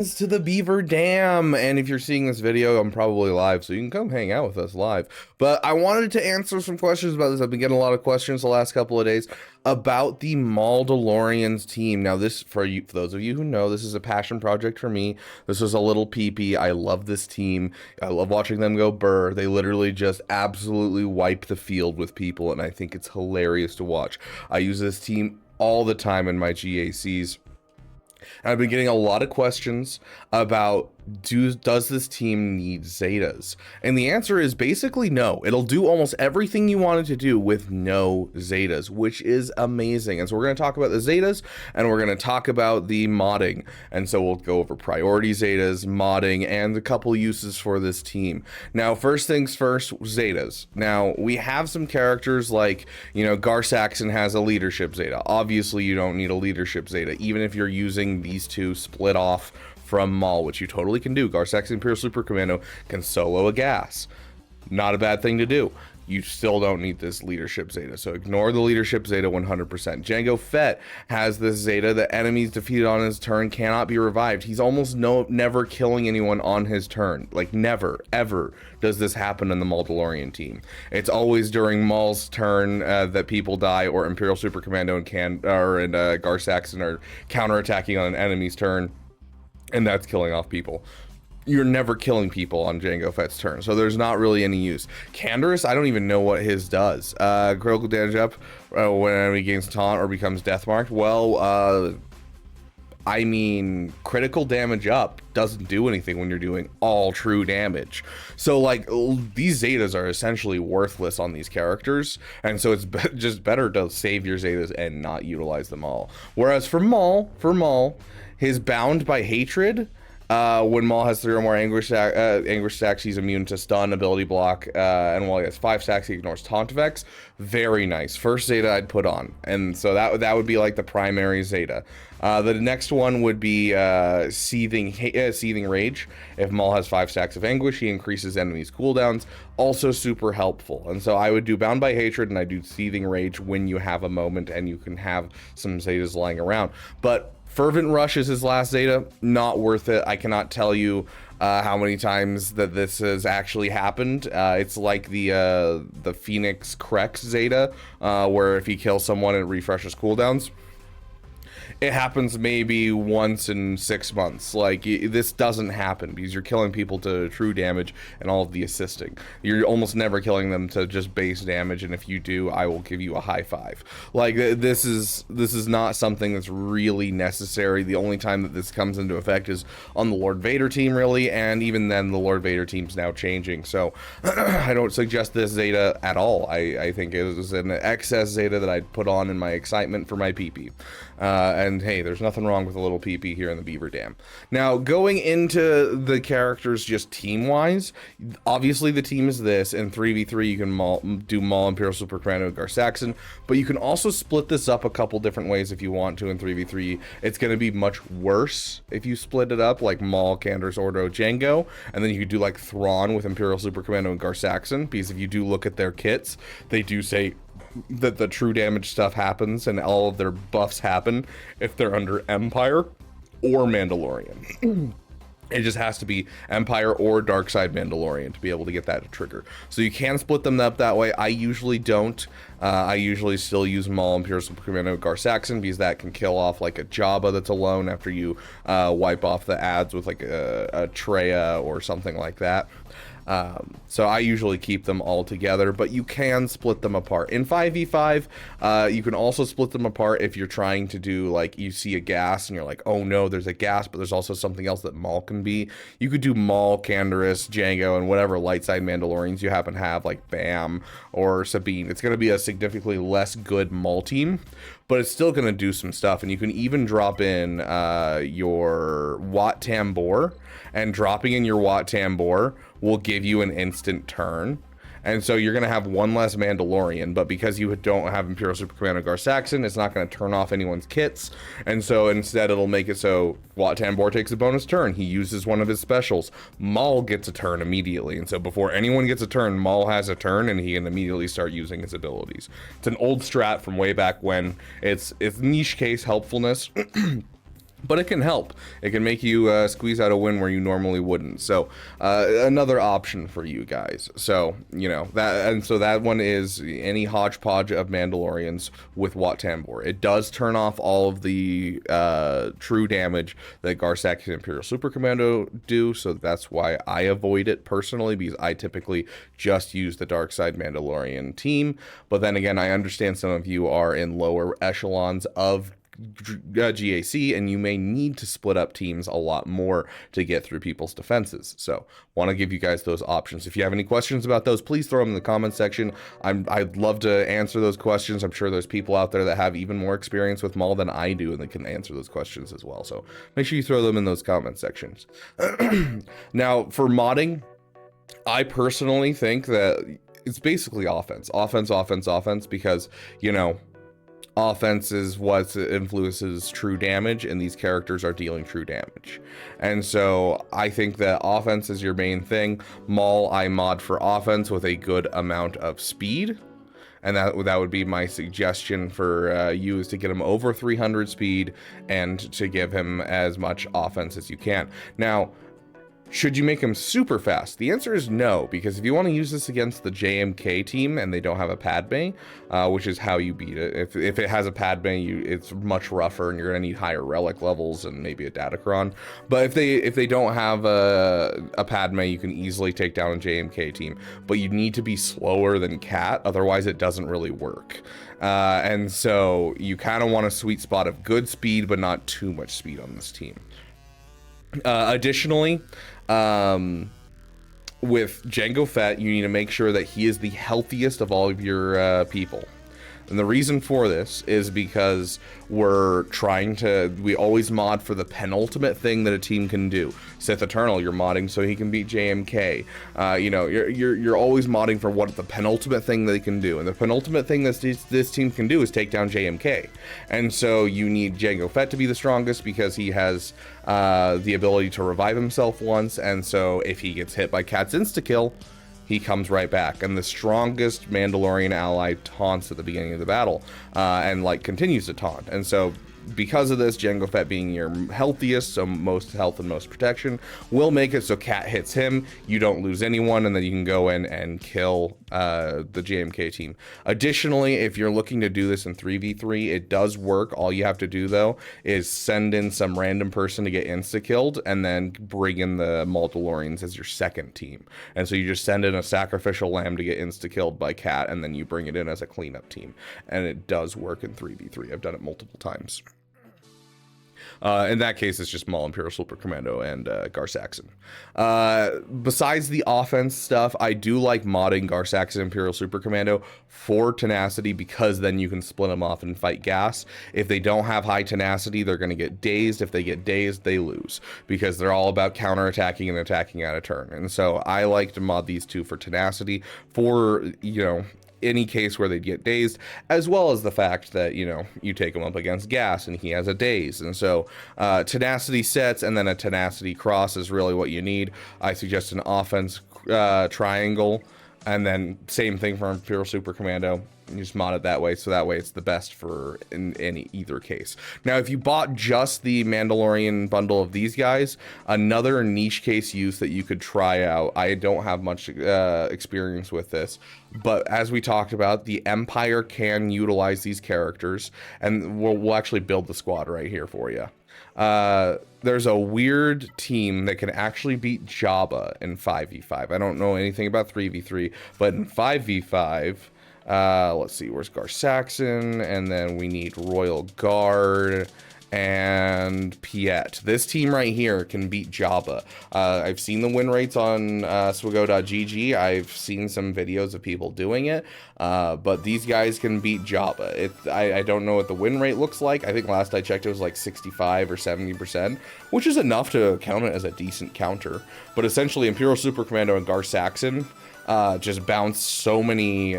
To the Beaver Dam, and if you're seeing this video, I'm probably live, so you can come hang out with us live. But I wanted to answer some questions about this. I've been getting a lot of questions the last couple of days about the Maul team. Now, this for those of you who know, this is a passion project for me. This is a little PP. I love this team. I love watching them go burr. They literally just absolutely wipe the field with people, and I think it's hilarious to watch. I use this team all the time in my GACs. I've been getting a lot of questions about does this team need Zetas? And the answer is basically no. It'll do almost everything you want it to do with no Zetas, which is amazing. And so we're going to talk about the Zetas, and we're going to talk about the modding. And so we'll go over priority Zetas, modding, and a couple uses for this team. Now, first things first, Zetas. Now, we have some characters like, Gar Saxon has a leadership Zeta. Obviously, you don't need a leadership Zeta, even if you're using these two split off from Maul, which you totally can do. Gar Saxon Imperial Super Commando can solo a gas. Not a bad thing to do. You still don't need this leadership Zeta, so ignore the leadership Zeta 100%. Jango Fett has this Zeta that enemies defeated on his turn cannot be revived. He's almost never killing anyone on his turn. Like, never, ever does this happen in the Mandalorian team. It's always during Maul's turn that people die, or Imperial Super Commando and Gar Saxon are counterattacking on an enemy's turn, and that's killing off people. You're never killing people on Jango Fett's turn, so there's not really any use. Canderous, I don't even know what his does. Critical damage up when an enemy gains taunt or becomes death marked. Well, I mean, critical damage up doesn't do anything when you're doing all true damage. So, like, these Zetas are essentially worthless on these characters, and so it's just better to save your Zetas and not utilize them all. Whereas for Maul, his Bound by Hatred, when Maul has 3 or more anguish stacks, he's immune to stun, ability block, and while he has 5 stacks, he ignores taunt effects. Very nice. First Zeta I'd put on, and so that would be like the primary Zeta. The next one would be Seething Rage. If Maul has 5 stacks of anguish, he increases enemies' cooldowns. Also super helpful. And so I would do Bound by Hatred, and I do Seething Rage when you have a moment and you can have some Zetas lying around. But Fervent Rush is his last Zeta. Not worth it. I cannot tell you how many times that this has actually happened. It's like the Phoenix Krex Zeta, where if he kills someone, it refreshes cooldowns. It happens maybe once in 6 months. Like, this doesn't happen because you're killing people to true damage and all of the assisting. You're almost never killing them to just base damage, and if you do, I will give you a high five. Like, this is not something that's really necessary. The only time that this comes into effect is on the Lord Vader team, really, and even then the Lord Vader team's now changing. So I don't suggest this Zeta at all. I think it was an excess Zeta that I'd put on in my excitement for my PP. And hey, there's nothing wrong with a little PP here in the Beaver Dam. Now, going into the characters just team-wise, obviously the team is this. In 3v3, you can do Maul, Imperial Super Commando, Gar Saxon, but you can also split this up a couple different ways if you want to in 3v3. It's going to be much worse if you split it up, like Maul, Canderous, Ordo, Jango, and then you could do like Thrawn with Imperial Super Commando and Gar Saxon, because if you do look at their kits, they do say that the true damage stuff happens and all of their buffs happen if they're under Empire or Mandalorian. It just has to be Empire or Dark Side Mandalorian to be able to get that to trigger. So you can split them up that way. I usually don't. I usually still use Maul, Imperial Super Commando, Gar Saxon, because that can kill off like a Jabba that's alone after you wipe off the ads with like a Traya or something like that. So I usually keep them all together, but you can split them apart. In 5v5, you can also split them apart if you're trying to do, like, you see a gas and you're like, oh no, there's a gas, but there's also something else that Maul can be. You could do Maul, Canderous, Jango, and whatever light side Mandalorians you happen to have, like Bam or Sabine. It's going to be a significantly less good Maul team, but it's still going to do some stuff. And you can even drop in your Wat Tambor, and dropping in your Wat Tambor will give you an instant turn. And so you're going to have one less Mandalorian, but because you don't have Imperial Super Commando Gar Saxon, it's not going to turn off anyone's kits. And so instead it'll make it so Wat Tambor takes a bonus turn. He uses one of his specials. Maul gets a turn immediately. And so before anyone gets a turn, Maul has a turn and he can immediately start using his abilities. It's an old strat from way back when. It's niche case helpfulness. but it can help. It can make you squeeze out a win where you normally wouldn't. So another option for you guys. So that one is any hodgepodge of Mandalorians with Wat Tambor. It does turn off all of the true damage that Garsax and Imperial Super Commando do. So that's why I avoid it personally, because I typically just use the Dark Side Mandalorian team. But then again, I understand some of you are in lower echelons of GAC, and you may need to split up teams a lot more to get through people's defenses. So want to give you guys those options. If you have any questions about those, please throw them in the comment section. I'd love to answer those questions. I'm sure there's people out there that have even more experience with Maul than I do, and they can answer those questions as well. So make sure you throw them in those comment sections. Now for modding, I personally think that it's basically offense, because, you know, offense is what influences true damage, and these characters are dealing true damage. And so I think that offense is your main thing. Maul, I mod for offense with a good amount of speed. And that would be my suggestion for you, is to get him over 300 speed and to give him as much offense as you can. Now, should you make him super fast? The answer is no, because if you want to use this against the JMK team and they don't have a Padme, which is how you beat it. If it has a Padme, it's much rougher, and you're going to need higher relic levels and maybe a Datacron. But if they don't have a Padme, you can easily take down a JMK team. But you need to be slower than Cat, otherwise it doesn't really work. And so you kind of want a sweet spot of good speed, but not too much speed on this team. Additionally, with Jango Fett, you need to make sure that he is the healthiest of all of your people. And the reason for this is because we always mod for the penultimate thing that a team can do. Sith Eternal, you're modding so he can beat JMK. You're always modding for what the penultimate thing they can do. And the penultimate thing that this team can do is take down JMK. And so you need Jango Fett to be the strongest, because he has the ability to revive himself once. And so if he gets hit by Cat's insta-kill, he comes right back, and the strongest Mandalorian ally taunts at the beginning of the battle, and continues to taunt. And so because of this, Jango Fett being your healthiest, so most health and most protection, will make it so Cat hits him, you don't lose anyone, and then you can go in and kill the JMK team. Additionally, if you're looking to do this in 3v3, it does work. All you have to do, though, is send in some random person to get insta-killed, and then bring in the Mandalorians as your second team. And so you just send in a sacrificial lamb to get insta-killed by Cat, and then you bring it in as a cleanup team. And it does work in 3v3. I've done it multiple times. In that case, it's just Maul, Imperial Super Commando, and Garsaxon. Besides the offense stuff, I do like modding Garsaxon Imperial Super Commando for tenacity, because then you can split them off and fight gas. If they don't have high tenacity, they're going to get dazed. If they get dazed, they lose, because they're all about counterattacking and attacking out of turn. And so I like to mod these two for tenacity, for, any case where they'd get dazed, as well as the fact that, you take him up against gas and he has a daze. And so tenacity sets and then a tenacity cross is really what you need. I suggest an offense triangle, and then same thing for Imperial Super Commando. You just mod it that way, so that way it's the best for in either case. Now, if you bought just the Mandalorian bundle of these guys, another niche case use that you could try out, I don't have much experience with this, but as we talked about, the Empire can utilize these characters, and we'll actually build the squad right here for you. There's a weird team that can actually beat Jabba in 5v5. I don't know anything about 3v3, but in 5v5, let's see, where's Garsaxon, and then we need Royal Guard and Piet. This team right here can beat Jabba. I've seen the win rates on swago.gg. I've seen some videos of people doing it, but these guys can beat Jabba. I don't know what the win rate looks like. I think last I checked it was like 65 or 70%, which is enough to count it as a decent counter. But essentially, Imperial Super Commando and Garsaxon just bounce so many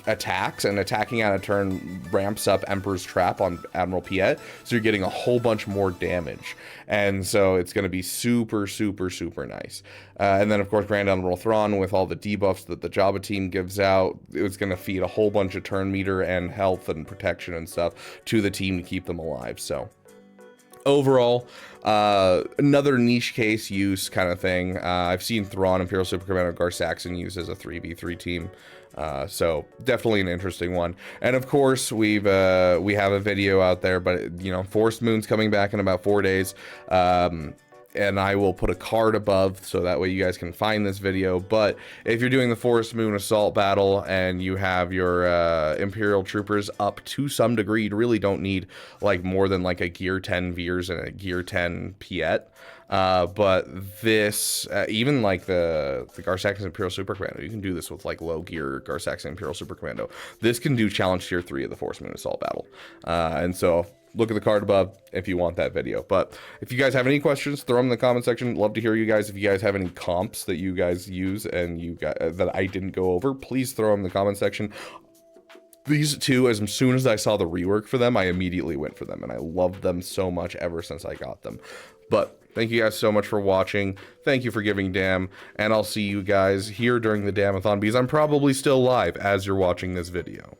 attacks, and attacking out of turn ramps up Emperor's Trap on Admiral Piet, so you're getting a whole bunch more damage, and so it's going to be super nice. And then of course Grand Admiral Thrawn, with all the debuffs that the Jabba team gives out, it's going to feed a whole bunch of turn meter and health and protection and stuff to the team to keep them alive. So overall, another niche case use kind of thing. I've seen Thrawn, Imperial Super Commando, Gar Saxon use as a 3v3 team. So definitely an interesting one. And of course, we have a video out there, but you know, Forest Moon's coming back in about 4 days. And I will put a card above so that way you guys can find this video. But if you're doing the Forest Moon assault battle and you have your Imperial troopers up to some degree, you really don't need like more than like a gear 10 Veers and a gear 10 Piet. But this, even like the Gar Saxon Imperial Super Commando, you can do this with like low gear Gar Saxon Imperial Super Commando. This can do challenge tier 3 of the Forest Moon assault battle. And so look at the card above if you want that video. But if you guys have any questions, throw them in the comment section. Love to hear you guys. If you guys have any comps that you guys use and you got that I didn't go over, please throw them in the comment section. These two, as soon as I saw the rework for them, I immediately went for them, and I loved them so much ever since I got them. But thank you guys so much for watching. Thank you for giving Dam, and I'll see you guys here during the Damathon, because I'm probably still live as you're watching this video.